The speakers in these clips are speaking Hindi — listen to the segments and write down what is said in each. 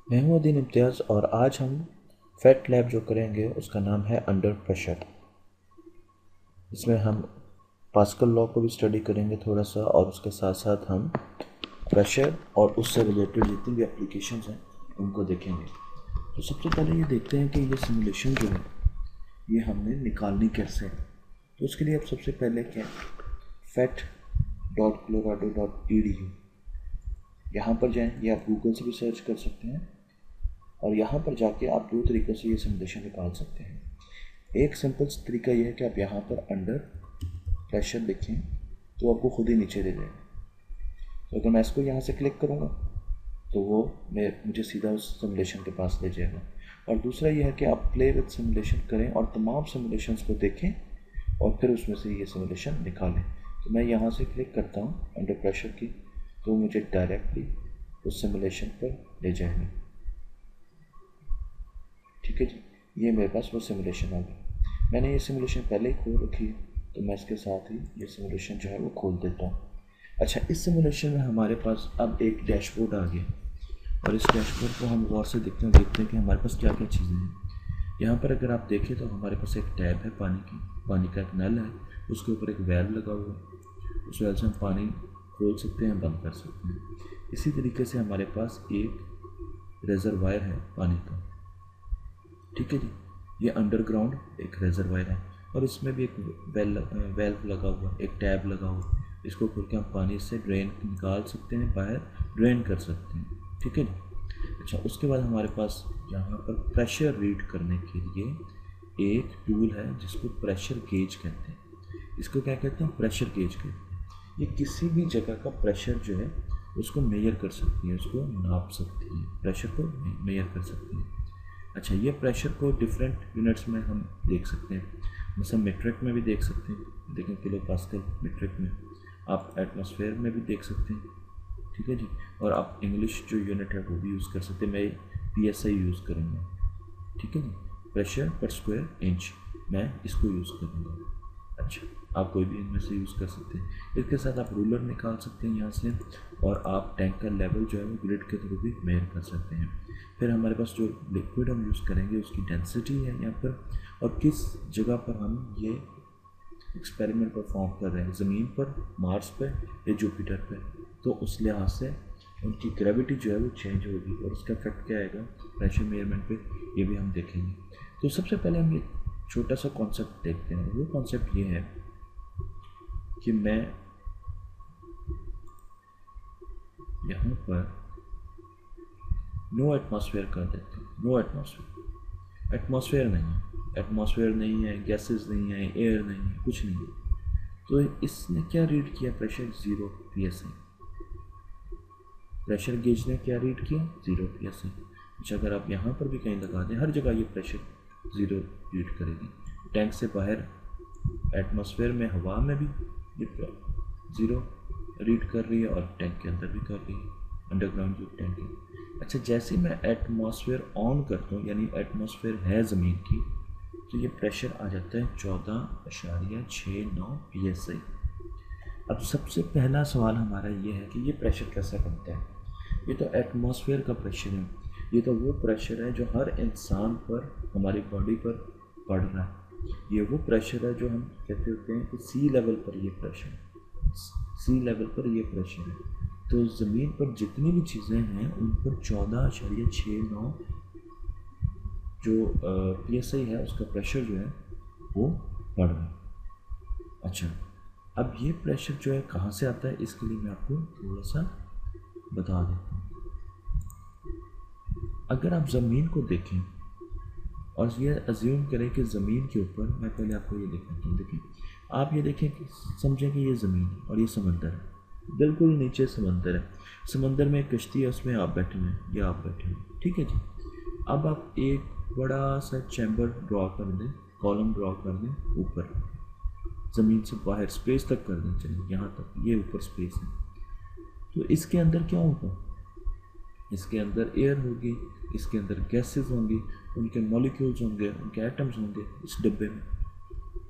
मैं हूँ अदीन इम्तियाज़ और आज हम फैट लैब जो करेंगे उसका नाम है अंडर प्रेशर। इसमें हम पास्कल लॉ को भी स्टडी करेंगे थोड़ा सा, और उसके साथ साथ हम प्रेशर और उससे रिलेटेड जितनी भी एप्लीकेशंस हैं उनको देखेंगे। तो सबसे पहले ये देखते हैं कि ये सिमुलेशन जो है ये हमने निकालनी कैसे है। तो उसके लिए आप सबसे पहले क्या fat dot Colorado dot E D you यहाँ पर जाएँ, ये आप गूगल से भी सर्च कर सकते हैं और यहाँ पर जाके आप दो तरीक़ों से ये सिमुलेशन निकाल सकते हैं। एक सिंपल तरीका ये है कि आप यहाँ पर अंडर प्रेशर देखें तो आपको खुद ही नीचे दे देगा। तो अगर मैं इसको यहाँ से क्लिक करूँगा तो वो मुझे सीधा उस सिमुलेशन के पास ले जाएगा। और दूसरा ये है कि आप प्ले विद सिमुलेशन करें और तमाम सिमुलेशंस को देखें और फिर उसमें से ये सिमुलेशन निकालें। तो मैं यहाँ से क्लिक करता हूँ अंडर प्रेशर की, तो मुझे डायरेक्टली उस सिमुलेशन पर ले जाएगा। ठीक है जी, ये मेरे पास वो सिमुलेशन आ गया। मैंने ये सिमुलेशन पहले ही खोल रखी है, तो मैं इसके साथ ही ये सिमुलेशन जो है वो खोल देता हूँ। अच्छा, इस सिमुलेशन में हमारे पास अब एक डैशबोर्ड आ गया और इस डैशबोर्ड को हम गौर से देखते हैं कि हमारे पास क्या क्या चीज़ें हैं। यहाँ पर अगर आप देखें तो हमारे पास एक टैब है पानी का एक नल है, उसके ऊपर एक वेल्व लगा हुआ है। उस वेल्व से हम पानी खोल सकते हैं, बंद कर सकते हैं। इसी तरीके से हमारे पास एक रेजरवायर है पानी का। ठीक है जी, ये अंडरग्राउंड एक रेजरवायर है और इसमें भी एक वेल्व लगा हुआ है, एक टैब लगा हुआ है। इसको खोल के हम पानी से ड्रेन निकाल सकते हैं, बाहर ड्रेन कर सकते हैं। ठीक है जी। अच्छा, उसके बाद हमारे पास यहाँ पर प्रेशर रीड करने के लिए एक टूल है जिसको प्रेशर गेज कहते हैं। इसको क्या कहते हैं? प्रेशर गेज कहते हैं। ये किसी भी जगह का प्रेशर जो है उसको मेजर कर सकती है, उसको नाप सकती है, प्रेशर को मेजर कर सकती है। अच्छा, ये प्रेशर को डिफरेंट यूनिट्स में हम देख सकते हैं, जैसे मीट्रिक में भी देख सकते हैं, देखें किलो पास्कल मीट्रिक में। आप एटमॉस्फेयर में भी देख सकते हैं। ठीक है जी, और आप इंग्लिश जो यूनिट है वो भी यूज़ कर सकते हैं। मैं PSI यूज़ करूँगा। ठीक है जी, प्रेशर पर स्क्वायर इंच, मैं इसको यूज़ करूँगा। अच्छा, आप कोई भी इनमें से यूज़ कर सकते हैं। इसके साथ आप रूलर निकाल सकते हैं यहाँ से, और आप टैंक का लेवल जो है वो ग्रिड के थ्रू भी मेजर कर सकते हैं। फिर हमारे पास जो लिक्विड हम यूज़ करेंगे उसकी डेंसिटी है यहाँ पर, और किस जगह पर हम ये एक्सपेरिमेंट परफॉर्म कर रहे हैं, ज़मीन पर, मार्स पर या जुपिटर पर। तो उस लिहाज से उनकी ग्रेविटी जो है वो चेंज होगी और उसका इफेक्ट क्या आएगा प्रेशर मेजरमेंट पे, ये भी हम देखेंगे। तो सबसे पहले हम ये छोटा सा कॉन्सेप्ट देखते हैं। वो कॉन्सेप्ट ये है कि मैं यहाँ पर नो एटमॉस्फेयर कर देता हूँ। नो एटमॉस्फेयर, एटमॉस्फेयर नहीं है, एटमॉस्फेयर नहीं है, गैसेस नहीं है, एयर नहीं है, कुछ नहीं है। तो इसने क्या रीड किया? Pressure 0 PSI। प्रेशर गेज ने क्या रीड किया? 0 PSI। अच्छा, अगर आप यहाँ पर भी कहीं लगा दें, हर जगह ये प्रेशर 0 रीड करेगी। टैंक से बाहर एटमॉस्फेयर में, हवा में भी ये 0 रीड कर रही है और टैंक के अंदर भी कर रही है, अंडरग्राउंड जो टैंक है। अच्छा, जैसे ही मैं एटमॉस्फेयर ऑन करता हूँ, यानी एटमॉस्फेयर है ज़मीन की, तो ये प्रेशर आ जाता है 14.69 PSI। अब सबसे पहला सवाल हमारा ये है कि ये प्रेशर कैसे बनता है? ये तो एटमॉस्फेयर का प्रेशर है, ये तो वो प्रेशर है जो हर इंसान पर, हमारी बॉडी पर पड़ रहा है। ये वो प्रेशर है जो हम कहते होते हैं कि सी लेवल पर ये प्रेशर है, सी लेवल पर ये प्रेशर है। तो ज़मीन पर जितनी भी चीज़ें हैं उन पर 14.69 जो PSI है उसका प्रेशर जो है वो बढ़ रहा है। अच्छा, अब ये प्रेशर जो है कहाँ से आता है, इसके लिए मैं आपको थोड़ा सा बता देता हूँ। अगर आप ज़मीन को देखें और ये अज्यूम करें कि ज़मीन के ऊपर, मैं पहले आपको ये दिखाता हूँ। देखिए, आप ये देखें कि समझें कि ये ज़मीन है और ये समंदर है, बिल्कुल नीचे समंदर है। समंदर में एक कश्ती है, उसमें आप बैठे हुए हैं, या आप बैठे हुए। ठीक है जी। अब आप एक बड़ा सा चैम्बर ड्रॉ कर दें, कॉलम ड्रॉ कर दें ऊपर, ज़मीन से बाहर स्पेस तक कर दें, चलिए यहाँ तक, ये ऊपर स्पेस है। तो इसके अंदर क्या होगा? इसके अंदर एयर होगी, इसके अंदर गैसेस होंगी, उनके मॉलिक्यूल्स होंगे, उनके एटम्स होंगे इस डिब्बे में।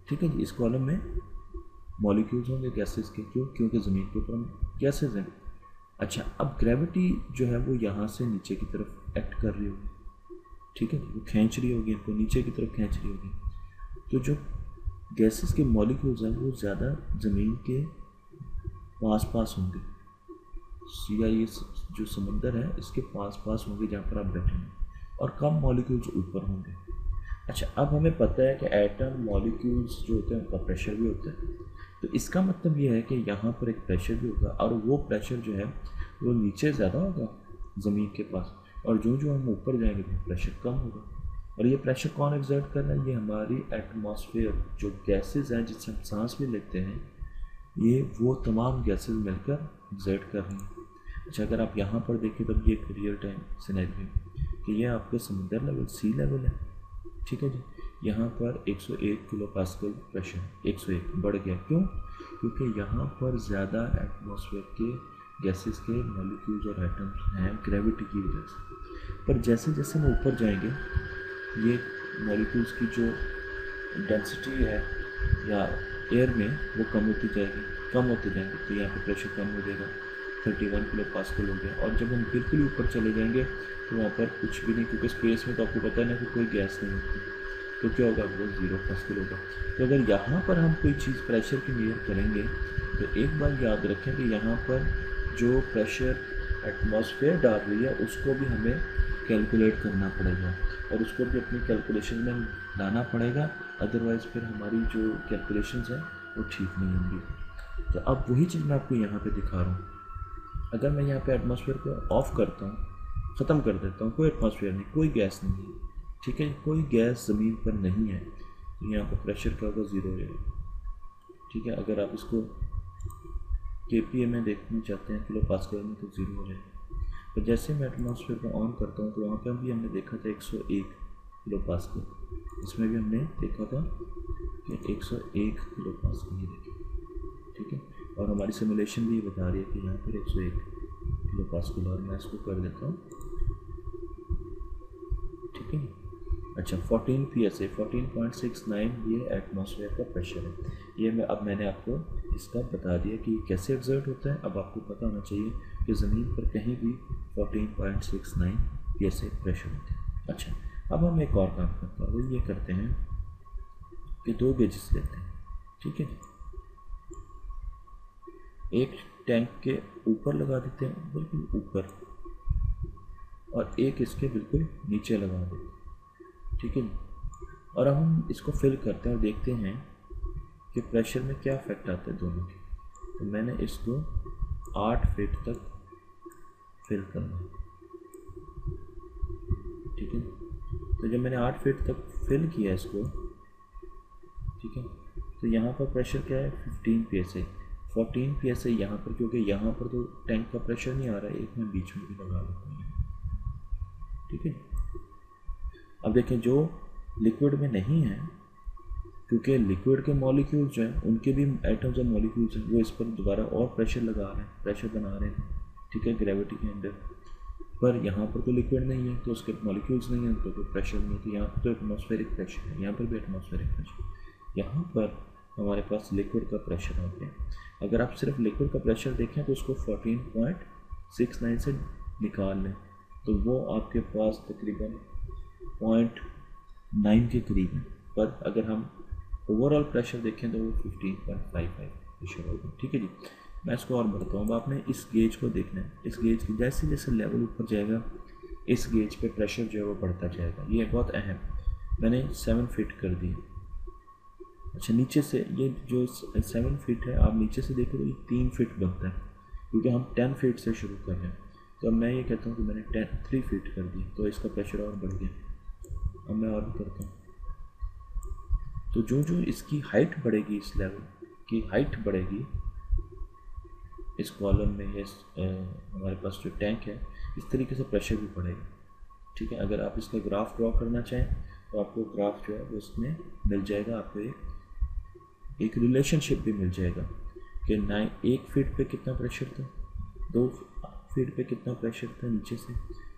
ठीक है जी, इस कॉलम में मॉलिक्यूल्स होंगे गैसेस के। क्यों? क्योंकि ज़मीन के ऊपर गैसेस हैं। अच्छा, अब ग्रेविटी जो है वो यहाँ से नीचे की तरफ एक्ट कर रही होगी, ठीक है, वो खींच रही होगी इनको, नीचे की तरफ खींच रही होगी। तो जो गैसेस के मॉलिक्यूल्स हैं वो ज़्यादा ज़मीन के पास पास होंगे, या ये जो समुंदर है इसके पास पास होंगे जहाँ पर आप बैठे हैं, और कम मॉलिक्यूल्स ऊपर होंगे। अच्छा, अब हमें पता है कि एटम मॉलिक्यूल्स जो होते हैं उनका प्रेशर भी होता है, तो इसका मतलब ये है कि यहाँ पर एक प्रेशर भी होगा, और वो प्रेशर जो है वो नीचे ज़्यादा होगा ज़मीन के पास, और जो जो हम ऊपर जाएंगे वो प्रेशर कम होगा। और ये प्रेशर कौन एग्जर्ट कर रहा है? ये हमारी एटमॉस्फेयर जो गैसेज हैं जिससे हम सांस भी लेते हैं, ये वो तमाम गैसेज मिलकर एग्जर्ट कर रही हैं। अच्छा, अगर आप यहाँ पर देखें तो ये एक रियल टाइम सिनेरियो है कि ये आपका समुंदर लेवल, सी लेवल है, ठीक है जी। यहाँ पर 101 किलो पास्कल प्रेशर है, 101 बढ़ गया, क्यों? क्योंकि यहाँ पर ज़्यादा एटमॉस्फेयर के गैसेस के मॉलिक्यूल्स और एटम्स हैं ग्रेविटी की वजह से। पर जैसे जैसे हम ऊपर जाएंगे, ये मॉलिक्यूल्स की जो डेंसिटी है या एयर में वो कम होती जाएगी, कम होते जाएंगे, तो यहाँ पे प्रेशर कम हो जाएगा, 31 किलो पास्कल हो गया। और जब हम बिल्कुल ऊपर चले जाएंगे तो वहाँ पर कुछ भी नहीं, क्योंकि स्पेस में तो आपको पता है ना कि कोई गैस नहीं होती, तो क्या होगा? वो 0 पास्कल होगा। तो अगर यहाँ पर हम कोई चीज़ प्रेशर की मेजर करेंगे तो एक बार याद रखें कि यहाँ पर जो प्रेशर एटमॉस्फेयर डाल रही है उसको भी हमें कैलकुलेट करना पड़ेगा, और उसको भी अपनी कैलकुलेशन में लाना पड़ेगा, अदरवाइज़ फिर हमारी जो कैलकुलेशंस हैं वो ठीक नहीं होंगी। तो अब वही चीज़ मैं आपको यहाँ पे दिखा रहा हूँ। अगर मैं यहाँ पे एटमॉस्फेयर को ऑफ़ करता हूँ, ख़त्म कर देता हूँ, कोई एटमॉस्फेयर नहीं, कोई गैस नहीं है, ठीक है, कोई गैस ज़मीन पर नहीं है, तो यहाँ पर प्रेशर क्या होगा? 0 हो जाएगा, ठीक है। अगर आप इसको KPA में देखना चाहते हैं, किलो पास्कल में, तो 0 हो जाएगा। तो जैसे मैं एटमॉस्फेयर को ऑन करता हूँ तो वहाँ पर भी हमने देखा था 101 किलो पास्कल, इसमें भी हमने देखा था कि 101 किलो पास्कल, ये देखिए, ठीक है। और हमारी सिमुलेशन भी बता रही है कि यहाँ पर 101 किलो पास्कल, और मैं इसको कर देता हूँ, ठीक है। अच्छा, 14 PSA 14.69 ये एटमॉस्फेयर का प्रेशर है। ये मैंने आपको इसका बता दिया कि कैसे एग्जर्ट होता है। अब आपको पता होना चाहिए कि ज़मीन पर कहीं भी 14.69 PSA प्रेशर होता है। अच्छा, अब हम एक और काम करते हैं, वो ये करते हैं कि 2 गेजेस लेते हैं, ठीक है। एक टैंक के ऊपर लगा देते हैं, बिल्कुल ऊपर, और एक इसके बिल्कुल नीचे लगा देते हैं, ठीक है। और अब हम इसको फिल करते हैं और देखते हैं कि प्रेशर में क्या इफेक्ट आता है दोनों के। तो मैंने इसको 8 फीट तक फिल करना है, ठीक है। तो जब मैंने 8 फीट तक फिल किया इसको, ठीक है, तो यहाँ पर प्रेशर क्या है? 15 PSA 14 PSA यहाँ पर, क्योंकि यहाँ पर तो टैंक का प्रेशर नहीं आ रहा है, एक मैं बीच में भी लगा लेता हूँ, ठीक है। अब देखें, जो लिक्विड में नहीं है, क्योंकि लिक्विड के मॉलिक्यूल्स जो हैं उनके भी एटम्स और मॉलिक्यूल्स हैं, वो इस पर दोबारा और प्रेशर लगा रहे हैं, प्रेशर बना रहे हैं, ठीक है, ग्रेविटी के अंदर। पर यहाँ पर तो लिक्विड नहीं है, तो उसके मॉलिक्यूल्स नहीं हैं, तो कोई प्रेशर नहीं है, तो यहाँ पर तो एटमॉस्फेरिक प्रेशर है, यहाँ पर भी एटमॉस्फेरिक प्रेशर। यहाँ पर हमारे पास लिक्विड का प्रेशर आ गया। अगर आप सिर्फ लिक्विड का प्रेशर देखें तो उसको 14.69 से निकाल लें, तो वो आपके पास तकरीबन 0.9 के करीब है। पर अगर हम ओवरऑल प्रेशर देखें तो वो 15.55 प्रेशर होगा, ठीक है जी। मैं इसको और बढ़ता हूँ। अब आपने इस गेज को देखना है, इस गेज की जैसे जैसे लेवल ऊपर जाएगा, इस गेज पे प्रेशर जो है वो बढ़ता जाएगा। ये बहुत अहम, मैंने 7 फीट कर दिया। अच्छा, नीचे से ये जो 7 फीट है, आप नीचे से देखो तो ये 3 फीट बनता है, क्योंकि हम 10 फीट से शुरू कर रहे हैं। तो अब मैं ये कहता हूँ कि मैंने 3 फीट कर दी, तो इसका प्रेशर और बढ़ गया। अब मैं और भी करता हूँ, तो जो जो इसकी हाइट बढ़ेगी, इस लेवल की हाइट बढ़ेगी इस कॉलम में, ये हमारे पास जो टैंक है, इस तरीके से प्रेशर भी बढ़ेगा, ठीक है। अगर आप इसका ग्राफ ड्रॉ करना चाहें तो आपको ग्राफ जो है वो इसमें मिल जाएगा, आपको एक रिलेशनशिप भी मिल जाएगा कि 1 फीट पे कितना प्रेशर था, 2 फीट पे कितना प्रेशर था नीचे से,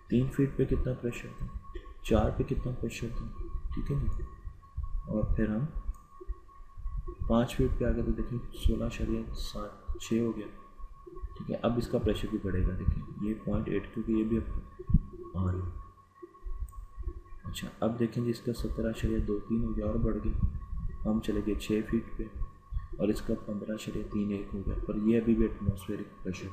3 फीट पे कितना प्रेशर था, 4 पे कितना प्रेशर था, ठीक है जी। और फिर हम 5 फीट पे आ गए तो देखिए 16.6 हो गया, ठीक है, अब इसका प्रेशर भी बढ़ेगा, देखिए ये 0.8 क्योंकि ये भी आ रही है। अच्छा अब देखें जी इसका 17.23 हो गया और बढ़ गया, हम चले गए 6 फीट पे और इसका 15.31 हो गया, पर ये अभी भी एटमॉस्फेरिक प्रेशर,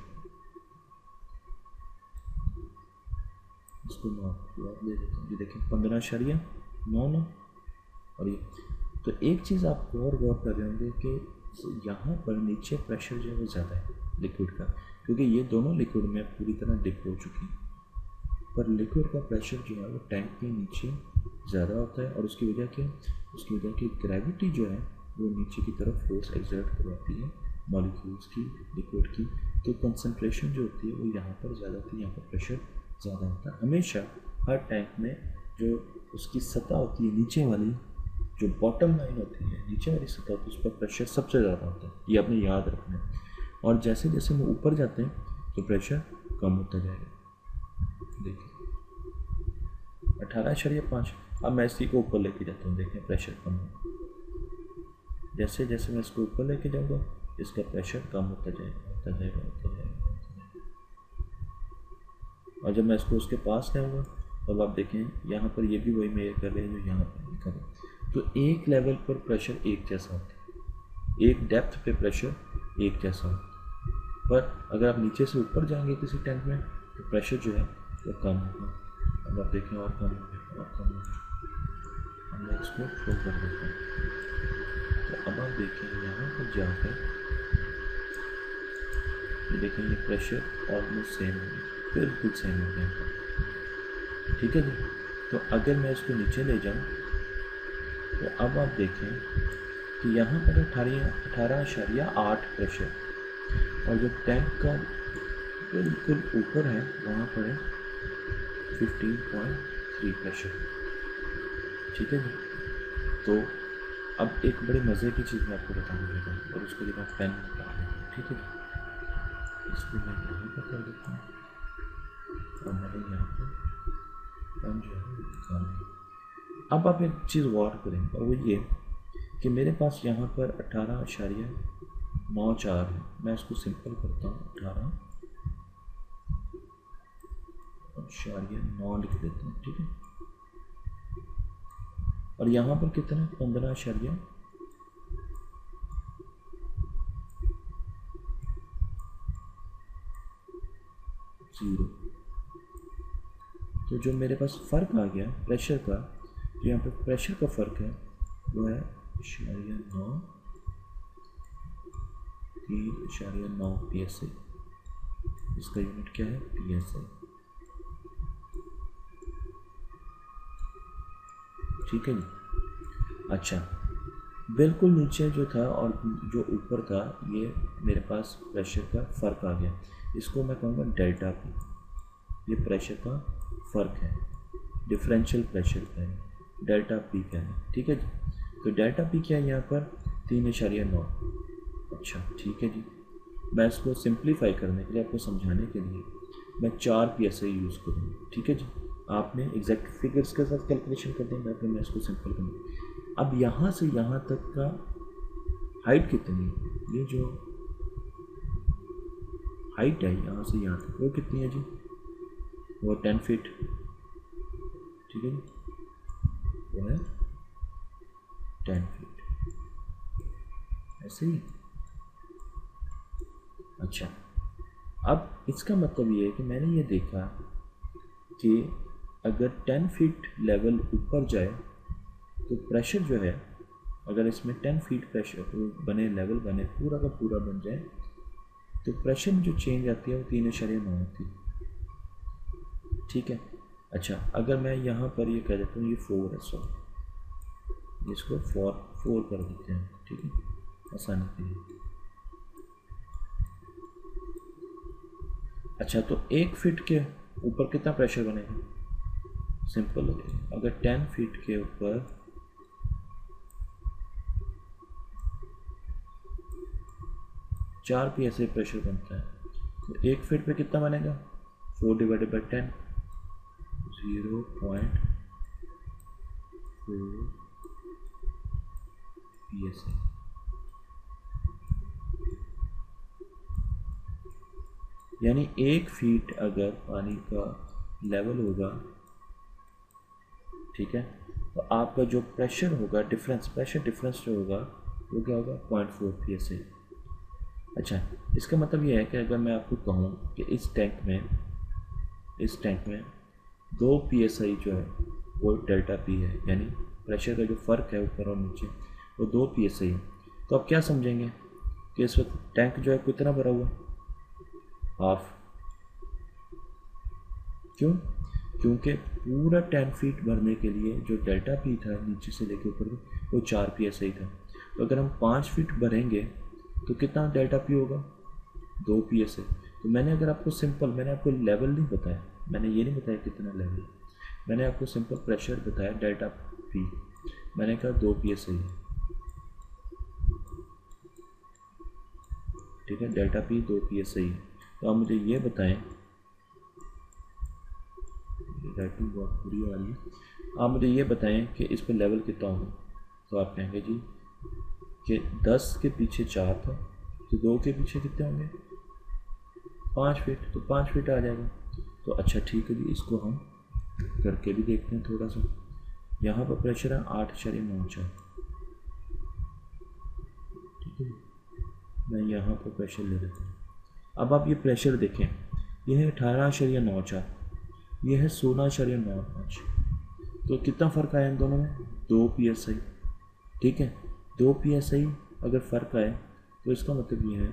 इसको नॉट ले देते हैं, ये देखें 15.99 और ये। तो एक चीज़ आप और गौर कर रहे होंगे कि यहाँ पर नीचे प्रेशर जो है वो ज़्यादा है लिक्विड का, क्योंकि ये दोनों लिक्विड में पूरी तरह डिप हो चुकी हैं, पर लिक्विड का प्रेशर जो है वो टैंक के नीचे ज़्यादा होता है। और उसकी वजह क्या, उसकी वजह की ग्रेविटी जो है वो नीचे की तरफ फोर्स एक्सर्ट करवाती है मॉलिक्यूल्स की, लिक्विड की, तो कंसंट्रेशन जो होती है वो यहाँ पर ज़्यादा होती है, यहाँ पर प्रेशर ज़्यादा होता है। हमेशा हर टैंक में जो उसकी सतह होती है नीचे वाली, जो बॉटम लाइन होती है नीचे वाली सतह होती है, उस पर प्रेशर सबसे ज़्यादा होता है, ये आपने याद रखना है। और जैसे जैसे हम ऊपर जाते हैं तो प्रेशर कम होता जाएगा। देखिए 18.5, अब मैं इसी को ऊपर लेके जाता हूँ, देखें प्रेशर कम हो, जैसे जैसे मैं इसको ऊपर लेके जाऊँगा इसका प्रेशर कम होता जाएगा, होता जाएगा, होता जाएगा, होता जाएगा। और जब मैं इसको उसके पास लाऊंगा तब आप देखें यहाँ पर ये भी वही मेजर कर रहे हैं जो यहाँ पर लिखा है। तो एक लेवल पर प्रेशर एक जैसा होता है, एक डेप्थ पे प्रेशर एक जैसा होता है, पर अगर आप नीचे से ऊपर जाएंगे किसी टैंक में तो प्रेशर जो है वो कम होगा। अब आप देखें और कम हो गया, और कम हो गया। मैं इसको फुल कर देता हूँ, तो अब आप देखें यहाँ पर जाकर ये देखें ये प्रेशर ऑलमोस्ट सेम हो गया, बिल्कुल सेम हो गया, ठीक है जी। तो अगर मैं इसको नीचे ले जाऊँ तो अब आप देखें कि यहाँ पर 18.8 प्रेशर, और जो टैंक का बिल्कुल ऊपर है वहाँ पर है 15.3 प्रेशर, ठीक है जी। तो अब एक बड़े मज़े की चीज़ मैं आपको बताऊँगा और उसके लिए मैं पेन बता देता हूँ, ठीक है जी। इसको मैं यहाँ पर कर देता हूँ और मैंने यहाँ पर पेन जो है निकाल लिया। अब आप एक चीज़ गौर करें और वो ये कि मेरे पास यहाँ पर 18.94 है, मैं इसको सिंपल करता हूँ, 18.9 लिख देता हूँ, ठीक है। और यहाँ पर कितना है 15.0, तो जो मेरे पास फ़र्क आ गया प्रेशर का, जो यहाँ पर प्रेशर का फ़र्क है वो है 3.9 PSI, इसका यूनिट क्या है PSI, ठीक है जी। अच्छा बिल्कुल नीचे जो था और जो ऊपर था ये मेरे पास प्रेशर का फ़र्क आ गया, इसको मैं कहूँगा डेल्टा पी, ये प्रेशर का फ़र्क है, डिफरेंशियल प्रेशर का है, डेल्टा पी क्या है, ठीक है जी। तो डेल्टा पी क्या है यहाँ पर 3.9, अच्छा ठीक है जी। मैं इसको सिंप्लीफाई करने के लिए, आपको समझाने के लिए मैं 4 PSI यूज़ करूँगा, ठीक है जी। आपने एग्जैक्ट फिगर्स के साथ कैलकुलेशन कर देंगे, फिर मैं इसको सिंपल करूँगा। अब यहाँ से यहाँ तक का हाइट कितनी है, ये जो हाइट है यहाँ से यहाँ तक वो कितनी है जी, वो 10 फीट, ठीक है जी, वो है 10 फीट, ऐसे ही। अच्छा अब इसका मतलब ये है कि मैंने ये देखा कि अगर 10 फीट लेवल ऊपर जाए तो प्रेशर जो है, अगर इसमें 10 फीट प्रेशर बने, लेवल बने, पूरा का पूरा बन जाए, तो प्रेशर में जो चेंज आती है वो 3.9 होती है, ठीक है। अच्छा अगर मैं यहाँ पर ये कह देता हूँ ये 4 है, सॉरी इसको 4 कर देते हैं, ठीक है, आसानी के लिए। अच्छा तो 1 फीट के ऊपर कितना प्रेशर बनेगा, सिंपल हो गया, अगर 10 फीट के ऊपर 4 PSI प्रेशर बनता है, तो 1 फीट पे कितना बनेगा 4 डिवाइडेड बाई 10, 0.4 PSI। यानी 1 फीट अगर पानी का लेवल होगा, ठीक है, तो आपका जो प्रेशर होगा, प्रेशर डिफरेंस जो होगा वो क्या होगा, 0.4 PSI। अच्छा, इसका मतलब ये है कि अगर मैं आपको कहूँ कि इस टैंक में 2 PSI जो है वो डेल्टा पी है, यानी प्रेशर का जो फ़र्क है ऊपर और नीचे वो 2 PSI है, तो आप क्या समझेंगे कि इस वक्त टैंक जो है कितना भरा हुआ, हाफ। क्यों? क्योंकि पूरा 10 फीट भरने के लिए जो डेल्टा पी था नीचे से लेकर ऊपर वो 4 PSI था। तो अगर हम 5 फीट भरेंगे तो कितना डेल्टा पी होगा, 2 PSI। तो मैंने आपको लेवल नहीं बताया, मैंने ये नहीं बताया कितना लेवल, मैंने आपको सिंपल प्रेशर बताया डेल्टा पी, मैंने कहा 2 PSI है, ठीक है, डेल्टा पी 2 PSI है। तो आप मुझे ये बताएं, राइटिंग बहुत बुरी आ रही है, आप मुझे ये बताएं कि इस पर लेवल कितना होगा। तो आप कहेंगे जी कि 10 के पीछे 4 था, तो 2 के पीछे कितने होंगे, 5 फीट, तो 5 फीट आ जाएगा। तो अच्छा ठीक है जी, इसको हम करके भी देखते हैं थोड़ा सा। यहाँ पर प्रेशर है 8.94, ठीक है, मैं यहाँ पर प्रेशर ले लेता हूँ। अब आप ये प्रेशर देखें, यह है 18.94, यह है 16.95, तो कितना फ़र्क आया इन दोनों में, 2 PSI, ठीक है। 2 PSI अगर फ़र्क आए तो इसका मतलब ये है,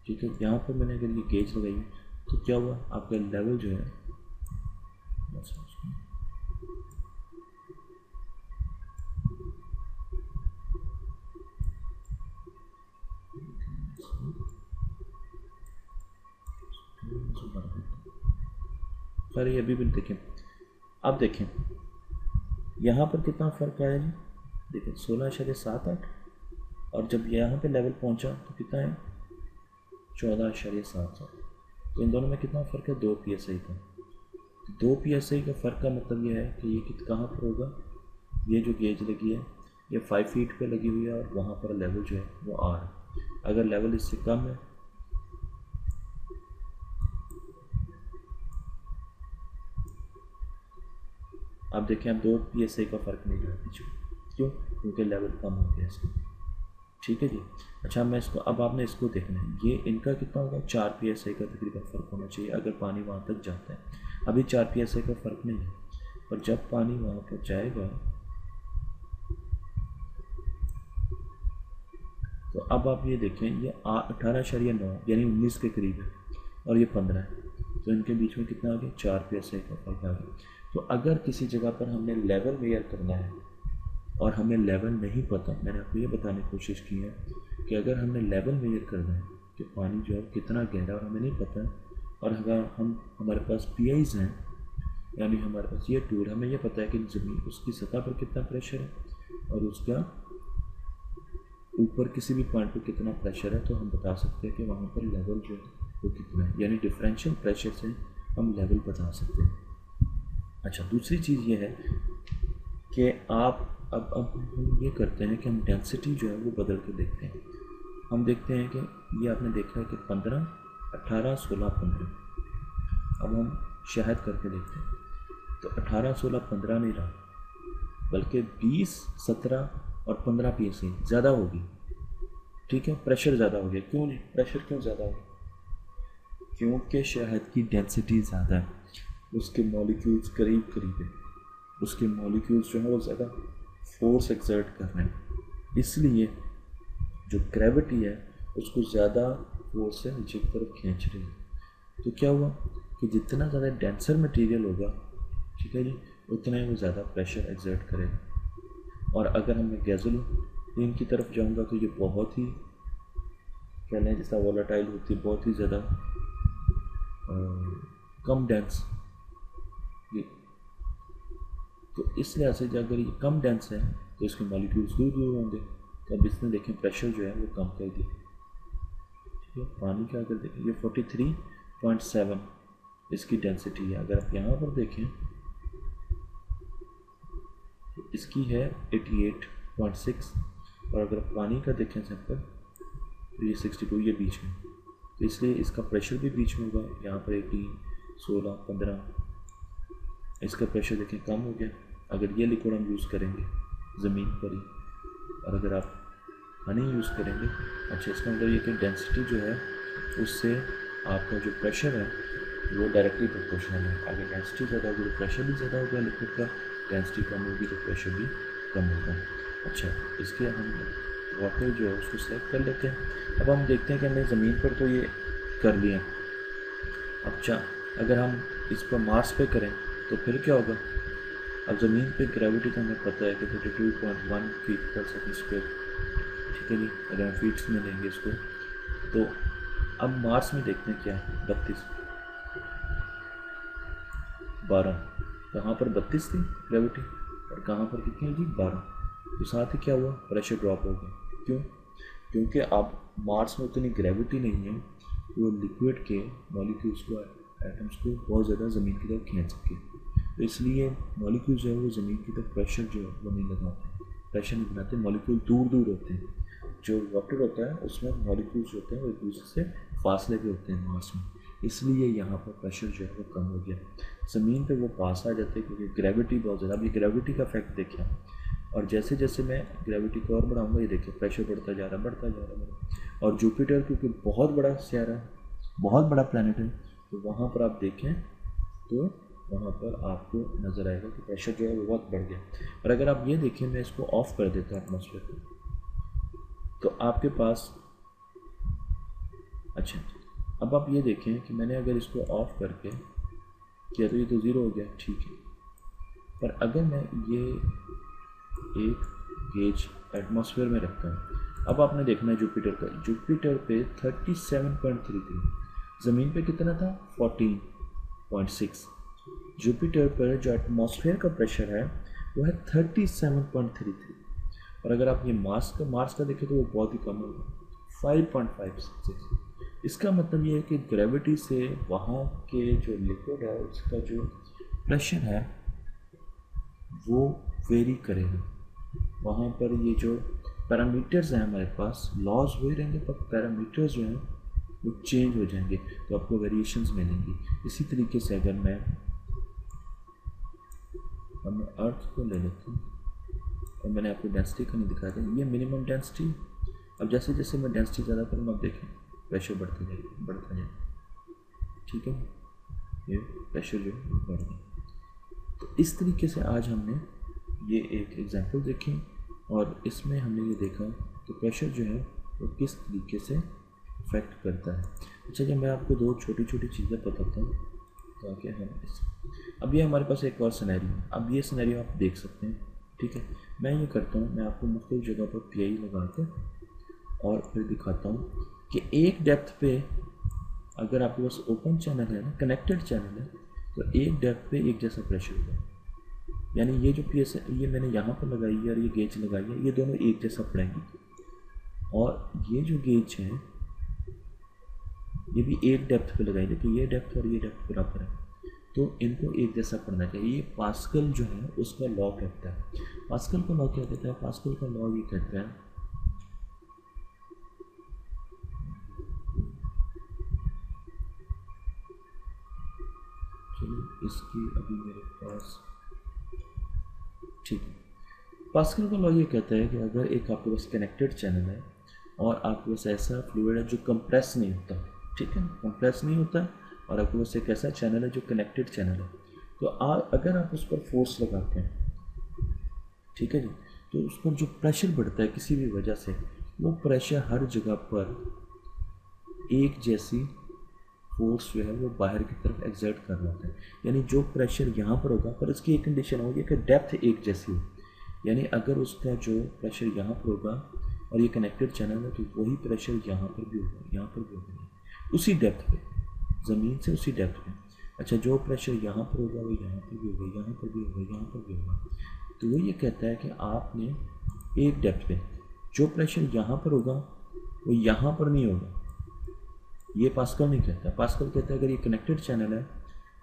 ठीक है, यहाँ पर मैंने अगर ये गेज लगाई तो क्या हुआ, आपका लेवल जो है, सर ये अभी भी देखें, अब देखें यहाँ पर कितना फ़र्क आया जी, देखिए 16.78, और जब यहाँ पे लेवल पहुँचा तो कितना है, 14.77। तो इन दोनों में कितना फ़र्क है, 2 PSI का। 2 PSI का फ़र्क का मतलब ये है कि ये कहाँ पर होगा, ये जो गेज लगी है ये 5 फीट पे लगी हुई है और वहाँ पर लेवल जो है वो R है। अगर लेवल इससे कम है, आप देखें, आप 2 PSI का फ़र्क नहीं रहा पीछे, क्यों, क्योंकि लेवल कम हो गया इसका, ठीक है जी। अच्छा, मैं इसको, अब आपने इसको देखना है, ये इनका कितना होगा, 4 PSI का तकरीबन फ़र्क होना चाहिए अगर पानी वहाँ तक जाता है। अभी 4 PSI का फ़र्क नहीं है, पर जब पानी वहाँ पर जाएगा तो अब आप ये देखें, ये 18.9 यानी 19 के करीब है और ये 15 है, तो इनके बीच में कितना आ गया, 4 PSI का फ़र्क आ गया। तो अगर किसी जगह पर हमने लेवल मेयर करना है और हमें लेवल नहीं पता, मैंने आपको ये बताने की कोशिश की है कि अगर हमने लेवल मेजर करना है कि पानी जो है कितना गहरा और हमें नहीं पता, और अगर हमारे पास PIs हैं, यानी हमारे पास ये टूल, हमें ये पता है कि ज़मीन उसकी सतह पर कितना प्रेशर है और उसका ऊपर किसी भी पॉइंट पर कितना प्रेशर है, तो हम बता सकते हैं कि वहाँ पर लेवल जो है वो कितना है, यानी डिफरेंशियल प्रेशर से हम लेवल बता सकते हैं। अच्छा, दूसरी चीज़ ये है कि आप अब हम ये करते हैं कि हम डेंसिटी जो है वो बदल के देखते हैं। हम देखते हैं कि ये आपने देखा है कि 15, 18, 16, 15। अब हम शहद करके देखते हैं तो 18, 16, 15 नहीं रहा, बल्कि 20, 17 और 15 PSI ज़्यादा होगी, ठीक है, प्रेशर ज़्यादा हो गया। क्यों, प्रेशर क्यों ज़्यादा हो गया, क्योंकि शहद की डेंसिटी ज़्यादा है, उसके मॉलिक्यूल्स करीब करीब है, उसके मॉलिक्यूल्स जो है वो ज़्यादा फोर्स एक्सर्ट कर रहे हैं, इसलिए जो ग्रेविटी है उसको ज़्यादा फोर्स से नीचे की तरफ खींच रही है। तो क्या हुआ कि जितना ज़्यादा डेंसर मटेरियल होगा, ठीक है जी, उतना ही वो ज़्यादा प्रेशर एक्सर्ट करेगा। और अगर मैं गैसोलीन की तरफ जाऊंगा तो ये बहुत ही, कह लें जिस तरह वोलाटाइल होती है, बहुत ही ज़्यादा कम डेंस, ये तो इस लिहाज से अगर ये कम डेंस है तो इसके मॉलिक्यूल्स दूर दूर होंगे। तो अब इसने देखें प्रेशर जो है वो कम कर दिया, ठीक है। पानी का अगर देखें, ये 43.7 इसकी डेंसिटी है। अगर आप यहाँ पर देखें तो इसकी है 88.6, और अगर पानी का देखें सैंपल फिर ये 62 ये बीच में, तो इसलिए इसका प्रेशर भी बीच में होगा। यहाँ पर 18, 16, 15, इसका प्रेशर देखें कम हो गया अगर ये लिक्विड हम यूज़ करेंगे ज़मीन पर ही, और अगर आप हनी यूज़ करेंगे। अच्छा, इसका मतलब ये कि डेंसिटी जो है उससे आपका जो प्रेशर है वो डायरेक्टली प्रोपोर्शनल है। अगर डेंसिटी ज़्यादा होगी तो प्रेशर भी ज़्यादा होगा लिक्विड का, डेंसिटी कम होगी तो प्रेशर भी कम होगा। अच्छा, इसके हम वाटर जो है उसको सेलेक्ट कर लेते हैं। अब हम देखते हैं कि हमने ज़मीन पर तो ये कर लिया। अच्छा, अगर हम इस पर मार्स पे करें तो फिर क्या होगा? अब ज़मीन पे ग्रेविटी तो हमें पता है कि 32.1 फीट पर सेकंड स्क्वायर, ठीक है जी, अगर हम फीट्स में लेंगे इसको। तो अब मार्स में देखते हैं क्या है, 32, 12, कहाँ पर 32 थी ग्रेविटी और कहाँ पर कितनी होगी 12। तो साथ ही क्या हुआ, प्रेशर ड्रॉप हो गया। क्यों? क्योंकि अब मार्स में उतनी ग्रेविटी नहीं है वो लिक्विड के मॉलिक्यूल्स को, एटम्स को बहुत ज़्यादा ज़मीन की तरफ खींच सके। तो इसलिए मॉलिक्यूल जो है वो ज़मीन की तरफ प्रेशर जो है वो नहीं लगाते, प्रेशर नहीं बनाते, मॉलिक्यूल दूर दूर होते हैं। जो वाटर होता है उसमें मॉलिक्यूल्स होते हैं वो एक दूसरे से फासले पे होते हैं मार्स में, इसलिए यहाँ पर प्रेशर जो है वो कम हो गया। ज़मीन पे वो पास आ जाते हैं क्योंकि ग्रेविटी बहुत ज़्यादा। अभी ग्रेविटी का इफेक्ट देखिए, और जैसे जैसे मैं ग्रेविटी को और बढ़ाऊंगा ये देखिए प्रेशर बढ़ता जा रहा है, बढ़ता जा रहा है। और जुपिटर क्योंकि बहुत बड़ा सियारा है, बहुत बड़ा प्लैनेट है, तो वहाँ पर आप देखें तो वहाँ पर आपको नज़र आएगा कि प्रेशर जो है वो बहुत बढ़ गया। और अगर आप ये देखें, मैं इसको ऑफ कर देता हूँ एटमॉस्फेयर को, तो आपके पास, अच्छा अब आप ये देखें कि मैंने अगर इसको ऑफ करके किया तो ये तो ज़ीरो हो गया, ठीक है। पर अगर मैं ये एक गेज एटमॉस्फेयर में रखता हूँ, अब आपने देखना है जुपिटर का, जुपिटर पे 37.33, ज़मीन पे कितना था 14.6। जुपिटर पर जो एटमॉस्फेयर का प्रेशर है वो है 37.33, और अगर आप ये मार्स का देखें तो वो बहुत ही कम होगा 5.56। इसका मतलब ये है कि ग्रेविटी से वहाँ के जो लिक्विड है उसका जो प्रेशर है वो वेरी करेगा। वहाँ पर ये जो पैरामीटर्स हैं हमारे पास, लॉज वही रहेंगे पर पैरामीटर्स जो हैं वो चेंज हो जाएंगे, तो आपको वेरिएशंस मिलेंगी। इसी तरीके से अगर मैं अर्थ को ले लेता हूँ, और मैंने आपको डेंसिटी का नहीं दिखाया था, ये मिनिमम डेंसिटी। अब जैसे जैसे मैं डेंसिटी ज़्यादा करूँ आप देखें प्रेशर बढ़ता जाए, ठीक है, ये प्रेशर जो बढ़ गया। तो इस तरीके से आज हमने ये एक एग्जांपल देखी और इसमें हमने ये देखा कि प्रेशर जो है वो किस तरीके से इफेक्ट करता है। अच्छा, जब मैं आपको दो छोटी छोटी चीज़ें बताता हूँ ताकि हम इस, अब ये हमारे पास एक और सिनेरियो, अब ये सिनेरियो आप देख सकते हैं, ठीक है। मैं ये करता हूँ, मैं आपको मुख्तलिफ जगह पर PI लगा के और फिर दिखाता हूँ कि एक डेप्थ पे अगर आपके पास ओपन चैनल है ना, कनेक्टेड चैनल है, तो एक डेप्थ पे एक जैसा प्रेशर होगा। यानी ये जो PS ये मैंने यहाँ पर लगाई है और ये गेज लगाई है, ये दोनों एक जैसा पड़ेंगी, और ये जो गेज है ये भी एक डेप्थ पे लगाई है, कि ये डेप्थ और ये डेप्थ बराबर है, तो इनको एक जैसा पढ़ना चाहिए। ये पास्कल जो है उसका लॉ कहता है। पास्कल का लॉ क्या कहता है? पास्कल का लॉ ये कहता है, चलिए इसकी अभी मेरे पास, ठीक है। पास्कल का लॉ ये कहता है कि अगर एक आपके पास कनेक्टेड चैनल है और आपके पास ऐसा फ्लूइड है जो कंप्रेस नहीं होता, ठीक है, कंप्रेस नहीं होता, और आपके पास एक ऐसा चैनल है जो कनेक्टेड चैनल है, तो अगर आप उस पर फोर्स लगाते हैं, ठीक है जी, तो उस पर जो प्रेशर बढ़ता है किसी भी वजह से, वो प्रेशर हर जगह पर एक जैसी फोर्स जो है वो बाहर की तरफ एग्जर्ट कर रहा होता है। यानी जो प्रेशर यहाँ पर होगा, पर उसकी एक कंडीशन होगी कि डेप्थ एक जैसी हो। यानी अगर उसका जो प्रेशर यहाँ पर होगा और ये कनेक्टेड चैनल है, तो वही प्रेशर यहाँ पर भी होगा, यहाँ पर भी होगा, उसी डेप्थ पे, ज़मीन से उसी डेप्थ पे। अच्छा, जो प्रेशर यहाँ पर होगा वो यहाँ पर भी होगा, यहाँ पर भी होगा, यहाँ पर भी होगा। तो वो ये कहता है कि आपने एक डेप्थ पे जो प्रेशर यहाँ पर होगा वो यहाँ पर नहीं होगा। ये पास्कल नहीं कहता। पास्कल कहता है अगर ये कनेक्टेड चैनल है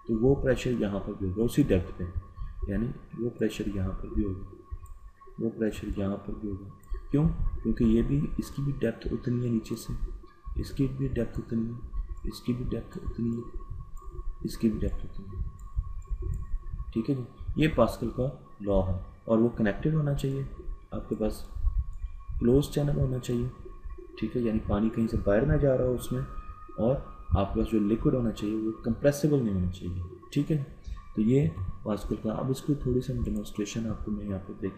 तो वो प्रेशर यहाँ पर भी होगा उसी डेप्थ पे, यानी वो प्रेशर यहाँ पर भी होगा, वो प्रेशर यहाँ पर भी होगा। क्यों? क्योंकि ये भी, इसकी भी डेप्थ उतनी है नीचे से, इसकी भी डेप्थ उतनी है, इसकी भी डेप्थ उतनी है, इसकी भी डेप्थ उतनी है। ठीक है जी, ये पास्कल का लॉ है। और वो कनेक्टेड होना चाहिए, आपके पास क्लोज चैनल होना चाहिए। ठीक है, यानी पानी कहीं से बाहर ना जा रहा हो उसमें, और आपके पास जो लिक्विड होना चाहिए वो कंप्रेसिबल नहीं होना चाहिए। ठीक है, तो ये पास्कल का। अब इसको थोड़ी सी डेमोन्स्ट्रेशन आपको मैं यहाँ पे देख।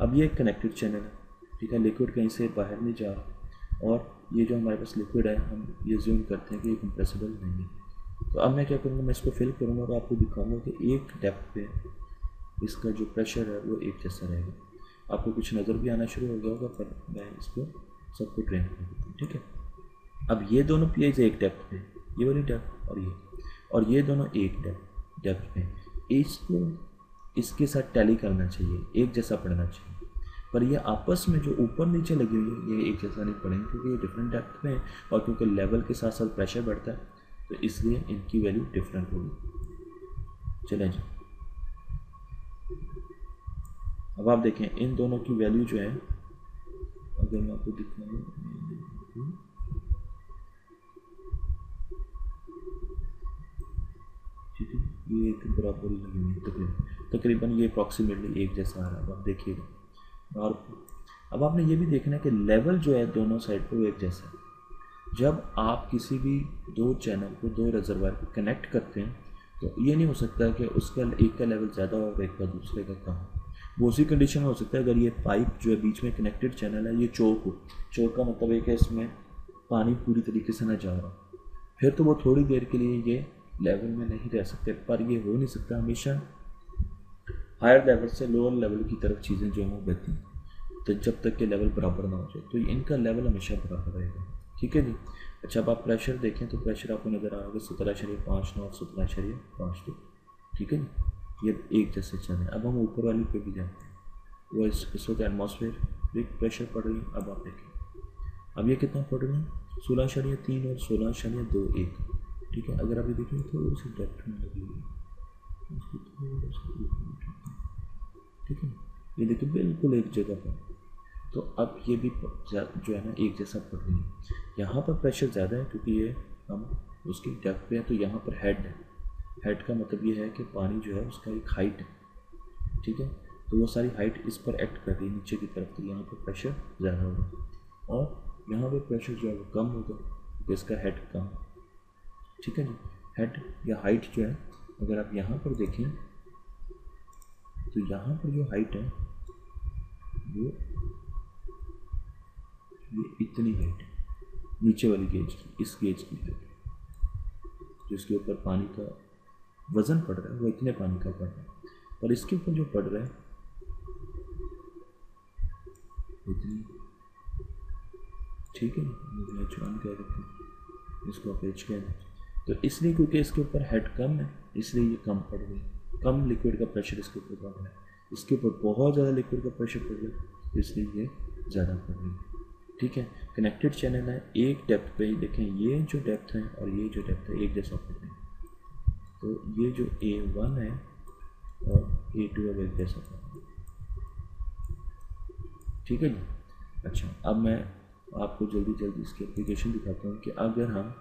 अब ये कनेक्टेड चैनल है, ठीक है, लिक्विड कहीं से बाहर नहीं जा रहा, और ये जो हमारे पास लिक्विड है हम ये ज़ूम करते हैं कि ये कंप्रेसिबल नहीं है। तो अब मैं क्या करूँगा, मैं इसको फिल करूँगा और आपको दिखाऊँगा कि एक डेप्थ पे इसका जो प्रेशर है वो एक जैसा रहेगा। आपको कुछ नज़र भी आना शुरू हो गया होगा, पर मैं इसको सबको ट्रेन कर देता हूँ। ठीक है, अब ये दोनों पीआईज एक डेप्थ पे, ये वाली डेप्थ और ये दोनों एक डेप्थ पे, इसको इसके साथ टैली करना चाहिए, एक जैसा पढ़ना चाहिए। पर ये आपस में जो ऊपर नीचे लगी हुई है ये एक जैसा नहीं पढ़ेंगे, क्योंकि ये डिफरेंट डेप्थ में है, और क्योंकि लेवल के साथ साथ प्रेशर बढ़ता है तो इसलिए इनकी वैल्यू डिफरेंट होगी। चलें जी, अब आप देखें इन दोनों की वैल्यू जो है, अगर मैं आपको दिखाऊँ, ठीक है, ये एक बराबर ही लगी हुई है, तकरीबन ये अप्रॉक्सीमेटली एक जैसा आ रहा है, आप देखिएगा। और अब आपने ये भी देखना है कि लेवल जो है दोनों साइड पर वो एक जैसा है। जब आप किसी भी दो चैनल को, दो रिजर्वायर को कनेक्ट करते हैं तो ये नहीं हो सकता कि उसका एक का लेवल ज़्यादा हो और एक का दूसरे का कम। वो उसी कंडीशन में हो सकता है अगर ये पाइप जो है बीच में कनेक्टेड चैनल है, ये चौक हो, चौक का मतलब है कि इसमें पानी पूरी तरीके से ना जा रहा, फिर तो वो थोड़ी देर के लिए ये लेवल में नहीं रह सकते। पर ये हो नहीं सकता, हमेशा हायर लेवल से लोअर लेवल की तरफ चीज़ें जो हैं वो बहती हैं, तो जब तक के लेवल बराबर ना हो जाए, तो इनका लेवल हमेशा बराबर रहेगा। ठीक है जी। अच्छा, अब आप प्रेशर देखें तो प्रेशर आपको नज़र आएगा 17.59 और 17.52। ठीक है जी, ये एक जैसे चल रहे हैं। अब हम ऊपर वाली पे भी जाते हैं, वो इस वक्त एटमॉस्फेयर प्रेशर पड़ रही है। अब आप देखें, अब ये कितना पड़ रही है, 16.3 और 16.21। ठीक है, अगर आप ये देखें थोड़ी सी डेप्थ में लगी हुई है, ठीक है, ये देखिए बिल्कुल एक जगह पर। तो अब ये भी जो है ना एक जैसा पड़ रही है। यहाँ पर प्रेशर ज़्यादा है क्योंकि ये हम उसकी डेप्थ पे है, तो यहाँ पर हेड है। हेड का मतलब ये है कि पानी जो है उसका एक हाइट है। ठीक है, तो वो सारी हाइट इस पर एक्ट कर रही है नीचे की तरफ, तो यहाँ पर प्रेशर ज़्यादा होगा, और यहाँ पर प्रेशर जो है वो कम होगा क्योंकि इसका हेड कम है। ठीक है जी, हेड या हाइट जो है, अगर आप यहाँ पर देखें तो यहाँ पर जो हाइट है वो ये इतनी हाइट है नीचे वाली गेज की, इस गेज की हाइट जिसके ऊपर पानी का वज़न पड़ रहा है वो इतने पानी का पड़ रहा है, और इसके ऊपर जो पड़ रहा है इतनी। ठीक है, मुझे H1 कह देते हैं, इसको आप H कह दें। तो इसलिए क्योंकि इसके ऊपर हेड कम है इसलिए ये कम पड़ गई, कम लिक्विड का प्रेशर इसके ऊपर पड़ रहा है। इसके ऊपर बहुत ज़्यादा लिक्विड का प्रेशर पड़ रहा है इसलिए ये ज़्यादा पड़ रही है। ठीक है, कनेक्टेड चैनल है, एक डेप्थ पे ही देखें, ये जो डेप्थ है और ये जो डेप्थ है एक जैसा पड़ रहे हैं, तो ये जो A1 है और A2 अब एक जैसा पड़ रहा है। ठीक है जी। अच्छा, अब मैं आपको जल्दी इसकी एप्लीकेशन दिखाता हूँ कि अगर हम,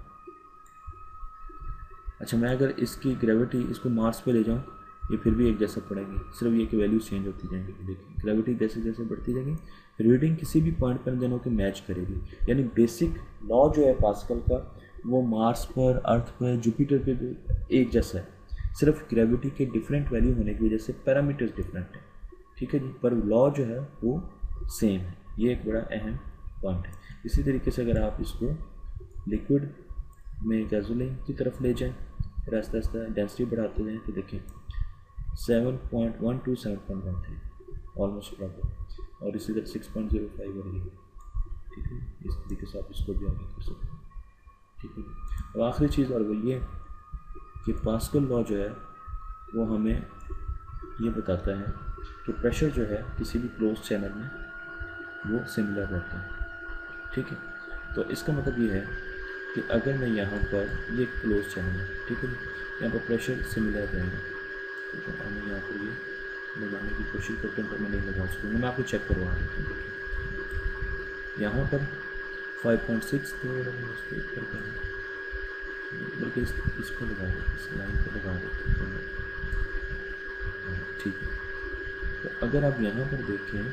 अच्छा मैं अगर इसकी ग्रेविटी इसको मार्स पे ले जाऊँ ये फिर भी एक जैसा पड़ेंगे, सिर्फ ये कि वैल्यूज चेंज होती जाएंगी। देखिए ग्रेविटी जैसे जैसे बढ़ती जाएगी रीडिंग किसी भी पॉइंट पर दोनों के मैच करेगी। यानी बेसिक लॉ जो है पास्कल का वो मार्स पर, अर्थ पर, जुपिटर पे भी एक जैसा है, सिर्फ ग्रेविटी के डिफरेंट वैल्यू होने की वजह से पैरामीटर्स डिफरेंट है। ठीक है जी, पर लॉ जो है वो सेम है, ये एक बड़ा अहम पॉइंट है। इसी तरीके से अगर आप इसको लिक्विड में गैसोलीन की तरफ ले जाएँ, फिर आस्ता आस्ता डेंसिटी बढ़ाते जाएँ, तो देखें 7.1 to 7.13 ऑलमोस्ट बराबर, और इसी तरह 6.05 हो रही है। ठीक है, इस तरीके से आप इसको भी आगे कर सकते हैं। ठीक है, और आखिरी चीज़ और वो ये कि पास्कल लॉ जो है वो हमें ये बताता है कि प्रेशर जो है किसी भी क्लोज चैनल में वो सिमिलर रहता है। ठीक है, तो इसका मतलब ये है कि अगर मैं यहाँ पर, ये क्लोज चैनल है, ठीक है, यहाँ पर प्रेशर सिमिलर रहेगा। ठीक है, और मैं यहाँ पर ये लगाने की कोशिश करता हूँ पर मैं नहीं लगा सकूँगा, मैं आपको चेक करवा देता हूँ। यहाँ पर 5.6 थोड़ा इसको ऊपर करना, बल्कि इसको लगा देते, इस लाइन को लगा देते हैं। ठीक है, तो अगर आप यहाँ पर देखें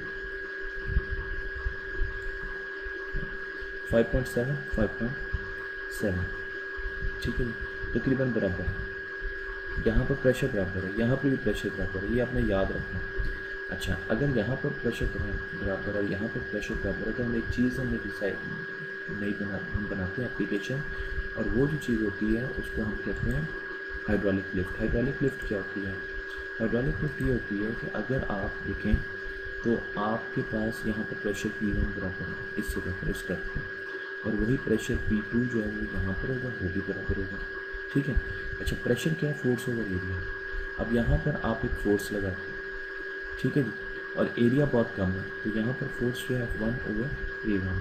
5.7 5.7, ठीक है, तकरीबन बराबर है। यहाँ पर प्रेशर बराबर है, यहाँ पर भी प्रेशर बराबर है, ये आपने याद रखना। अच्छा, अगर यहाँ पर प्रेशर बराबर है, यहाँ पर प्रेशर बराबर है, तो हम एक चीज़ हमने डिसाइड नहीं हम बनाते हैं एप्लीकेशन, और वो जो चीज़ होती है उसको हम कहते हैं हाइड्रोलिक लिफ्ट। हाइड्रोलिक लिफ्ट क्या होती है? हाइड्रोलिक लिफ्ट ये होती है कि अगर आप देखें तो आपके पास यहाँ पर प्रेशर P1 बराबर है इस जगह पर, इस डेप्थ पर, और वही प्रेशर P2 जो है वो यहाँ पर होगा, वो भी बराबर होगा। ठीक है। अच्छा, प्रेशर क्या है? Force over area. अब यहाँ पर आप एक फोर्स लगाते हैं, ठीक है जी, और एरिया बहुत कम है, तो यहाँ पर फोर्स जो है F1/A1,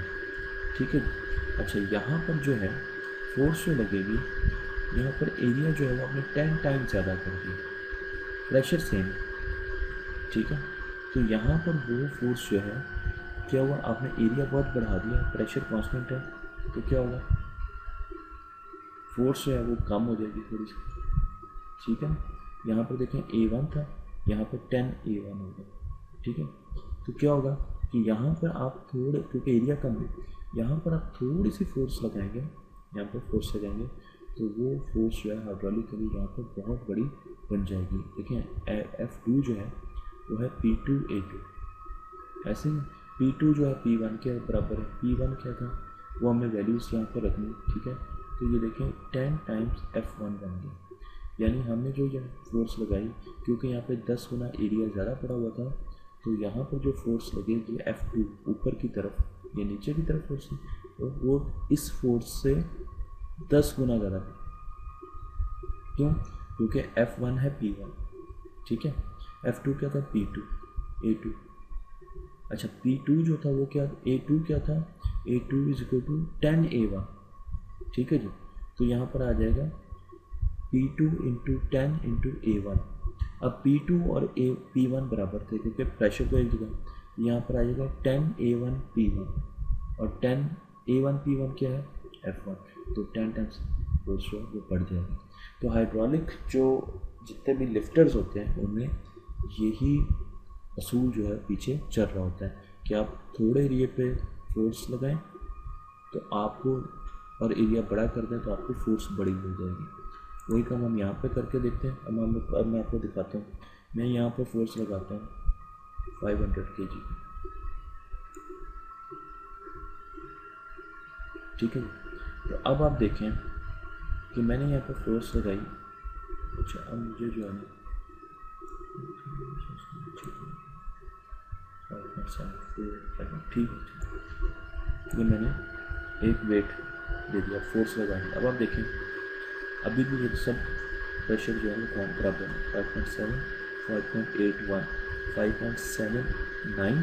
ठीक है जी। अच्छा, यहाँ पर जो है फोर्स जो लगेगी, यहाँ पर एरिया जो है वो आपने 10 टाइम ज़्यादा कर दिया, प्रेशर सेम, ठीक है। तो यहाँ पर वो फोर्स जो है क्या हुआ, आपने एरिया बहुत बढ़ा दिया, प्रेशर कांस्टेंट है, तो क्या होगा, फोर्स जो है वो कम हो जाएगी थोड़ी सी, ठीक है। यहाँ पर देखें A1 था, यहाँ पर 10A1 होगा, ठीक है। तो क्या होगा कि यहाँ पर आप थोड़े, क्योंकि एरिया कम है, यहाँ पर आप थोड़ी सी फोर्स लगाएंगे, यहाँ पर फोर्स लगाएंगे, तो वो फोर्स जो है हाइड्रोलिकली यहाँ पर बहुत बड़ी बन जाएगी। देखें F2 जो है वो है P2A2, ऐसे ही P2 जो है P1 के बराबर है। P1 क्या था, वो हमें वैल्यूज़ यहाँ पर रखनी, ठीक है। तो ये देखें 10 टाइम्स F1 बन गया, यानी हमने जो ये फोर्स लगाई, क्योंकि यहाँ पे 10 गुना एरिया ज़्यादा पड़ा हुआ था, तो यहाँ पर जो फोर्स लगेगी F2 ऊपर की तरफ या नीचे की तरफ फोर्स, तो वो इस फोर्स से 10 गुना ज़्यादा। क्यों? क्योंकि F1 है P1, ठीक है, F2 क्या था, P2A2। अच्छा, P2 जो था वो क्या, A2 क्या था, A2 = 10A1, ठीक है जी। तो यहाँ पर आ जाएगा P2 × 10 × A1। अब P2 और P1 बराबर थे, क्योंकि प्रेशर तो एक जगह, यहाँ पर आ जाएगा 10A1 P1, और 10A1 P1 क्या है, F1, तो 10 टाइम्स फोर्स जो है वो बढ़ जाएगी। तो हाइड्रोलिक जो जितने भी लिफ्टर्स होते हैं उनमें यही असूल जो है पीछे चल रहा होता है कि आप थोड़े एरिया पे फोर्स लगाएं तो आपको, और एरिया बड़ा कर दें तो आपको फोर्स बड़ी मिल जाएगी। वही काम हम यहाँ पे करके देखते हैं। अब मैं आपको दिखाता हूँ। मैं यहाँ पर फोर्स लगाता हूँ 500 kg, ठीक है। तो अब आप देखें कि मैंने यहाँ पर फोर्स लगाई। अच्छा, अब मुझे जो है ना ठीक है, ये मैंने एक वेट दे दिया, फोर्स लगाई। अब आप देखें अभी भी ये सब प्रेशर जो है वो कौन बराबर है, 5.7, 5.81, 5.79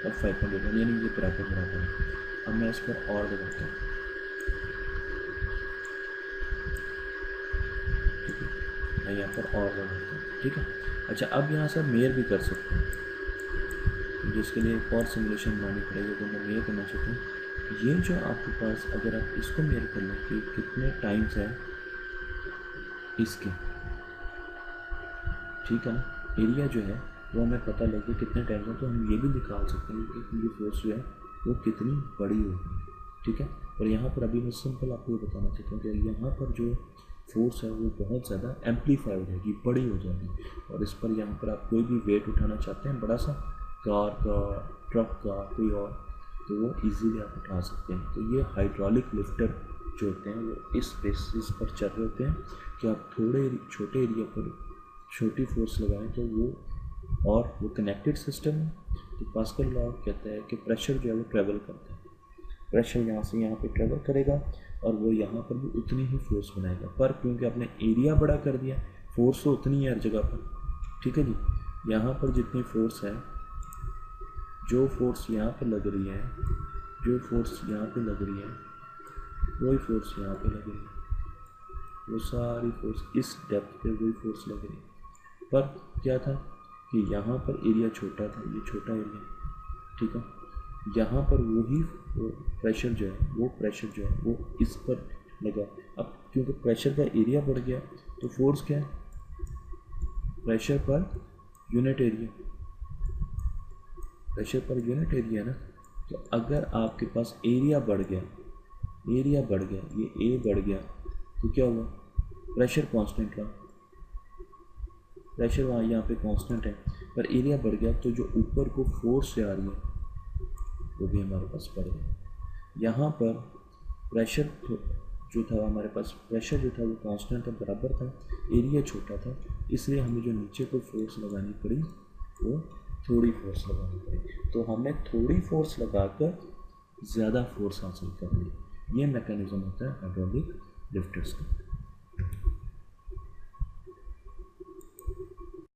और 5.81, यानी ये बराबर है। अब मैं इस पर और लगाता हूँ, ठीक है, मैं यहाँ पर और लगाता हूँ, ठीक है। अच्छा, अब यहाँ से मेयर भी कर सकते हैं, जिसके लिए एक और सिमुलेशन बनानी पड़ेगी। तो मैं मेयर करना चाहता हूँ, ये जो आपके पास, अगर आप इसको मेयर कर लें कि कितने टाइम्स है इसके, ठीक है ना, एरिया जो है वो हमें पता लगे कितने टाइम्स है, तो हम ये भी निकाल सकते हैं कि ये फोर्स जो है वो कितनी बड़ी होगी, ठीक है। और यहाँ पर अभी मैं सिंपल आपको ये बताना चाहता हूँ कि यहाँ पर जो फोर्स है वो बहुत ज़्यादा एम्पलीफाई हो जाएगी, बड़ी हो जाएगी, और इस पर यहाँ पर आप कोई भी वेट उठाना चाहते हैं, बड़ा सा कार का, ट्रक का, कोई और, तो वो इजीली आप उठा सकते हैं। तो ये हाइड्रोलिक लिफ्टर जो होते हैं वो इस बेसिस पर चल रहे होते हैं कि आप थोड़े छोटे एरिया पर छोटी फोर्स लगाएं तो वो, और वो कनेक्टेड सिस्टम है। तो पास्कल लॉ कहता है कि प्रेशर जो है वो ट्रैवल करता है, प्रेशर यहाँ से यहाँ पे ट्रैवल करेगा और वो यहाँ पर भी उतनी ही फोर्स बनाएगा, पर क्योंकि आपने एरिया बड़ा कर दिया, फोर्स तो उतनी है हर जगह पर, ठीक है जी। यहाँ पर जितनी फोर्स है, जो फोर्स यहाँ पर लग रही है, जो फोर्स यहाँ पे लग रही है, वही फोर्स यहाँ पे लग रही है, वो सारी फोर्स इस डेप्थ पे वही फोर्स लग रही है। पर क्या था कि यहाँ पर एरिया छोटा था, ये छोटा एरिया, ठीक है, यहाँ पर वही प्रेशर जो है वो इस पर लगा। अब क्योंकि प्रेशर का एरिया बढ़ गया तो फोर्स क्या है, pressure per unit area, pressure per unit area ना। तो अगर आपके पास एरिया बढ़ गया, ये ए बढ़ गया, तो क्या हुआ, प्रेशर कांस्टेंट रहा, प्रेशर वहाँ यहाँ पे कांस्टेंट है, पर एरिया बढ़ गया तो जो ऊपर को फोर्स से आ रही है वो भी हमारे पास बढ़ गया। यहाँ पर प्रेशर जो था हमारे पास, प्रेशर जो था वो कांस्टेंट था, बराबर था, एरिया छोटा था, इसलिए हमें जो नीचे को फोर्स लगानी पड़ी वो थोड़ी फोर्स लगानी पड़ी। तो हमने थोड़ी फोर्स लगाकर ज़्यादा फोर्स हासिल कर ली। ये मैकेनिज्म होता है हाइड्रोलिक लिफ्टर्स का।